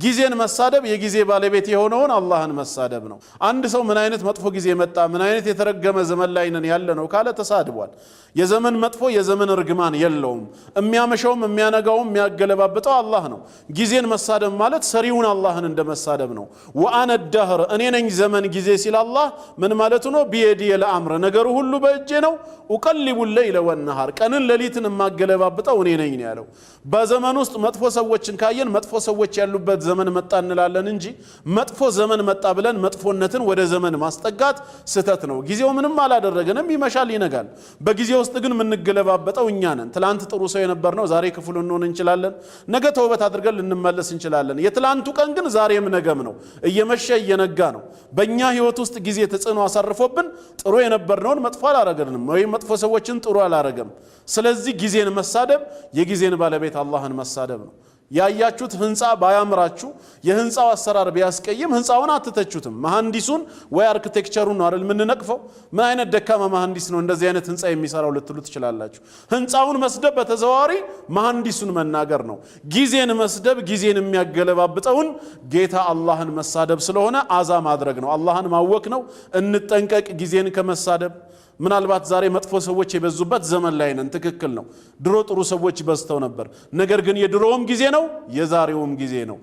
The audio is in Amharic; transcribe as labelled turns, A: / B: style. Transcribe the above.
A: ጊዜን መሳደብ የጊዜ ባለቤት የሆነውን አላህን መሳደብ ነው። አንድ ሰው ምን አይነት መጥፎ ጊዜ መጣ ምን አይነት የተረገመ ዘመን ላይ ነን ያለ ነው ካለ ተሳድቧል። የዘመን መጥፎ የዘመን እርግማን የለውም። የሚያመሸውም የሚያነጋውም የሚያገለባብጠው አላህ ነው። ጊዜን መሳደብ ማለት ሰሪውን አላህን እንደመሳደብ ነው። ወአነ الدهر እኔ ነኝ ዘመን ጊዜ ሲል አላህ ምን ማለት ነው? ቢየዲ الامر ነገሩ ሁሉ በእጄ ነው። እቀልቡ الليل والنهار ቀንን ሌሊትን ማገለባብጠው እኔ ነኝ ያለው። በዘመን ውስጥ መጥፎ ሰዎችን ካየን መጥፎ ሰዎች ያሉበት ዘመን መጣ እንላለን እንጂ መጥፎ ዘመን መጣ ብለን መጥፎነትን ወደ ዘመን ማስጠጋት ስተት ነው። ጊዜው ምንም አላደረገንም ይመሻል ይነጋል። በጊዜው ውስጥ ግን ምን ገለባበጠው እኛ ነን። ትላንት ጥሩ ሰው የነበርነው ዛሬ ክፉል እንሆን እንችላለን። ነገ ተውበት አድርገን ልንመለስ እንችላለን። የትላንቱ ቀን ግን ዛሬም ነገም ነው። እየመሸ እየነጋ ነው። በእኛ ህይወት ውስጥ ጊዜ ተጽዕኖ አሳርፎብን ጥሩ የነበርነውን መጥፎ አላረገንም ወይ መጥፎ ሰዎችን ጥሩ አላረገም። ስለዚህ ጊዜን መሳደብ የጊዜን ባለቤት አላህን መሳደብ ነው። ያያችሁት ህንጻ ባያምራችሁ የህንጻው አሰራር ቢያስቀይም ህንጻውን አትተቹትም። መሐንዲሱን ወይ አርኪቴክቸሩን ነው አይደል ምንነቅፈው? ምን አይነት ደካማ መሐንዲስ ነው እንደዚህ አይነት ህንጻ የሚሰራው ልትሉ ትችላላችሁ። ህንጻውን መስደብ በተዘዋዋሪ መሐንዲሱን መናገር ነው። ጊዜን መስደብ ጊዜን የሚያገለባብጠውን ጌታ አላህን መሳደብ ስለሆነ አዛ ማድረግ ነው። አላህን ማወክ ነው። እንጠንቀቅ ጊዜን ከመሳደብ። ምናልባት ዛሬ መጥፎ ሰዎች የበዙበት ዘመን ላይ ነን። ትክክል ነው። ድሮ ጥሩ ሰዎች በዝተው ነበር። ነገር ግን የድሮውም ጊዜ ነው የዛሬውም ጊዜ ነው።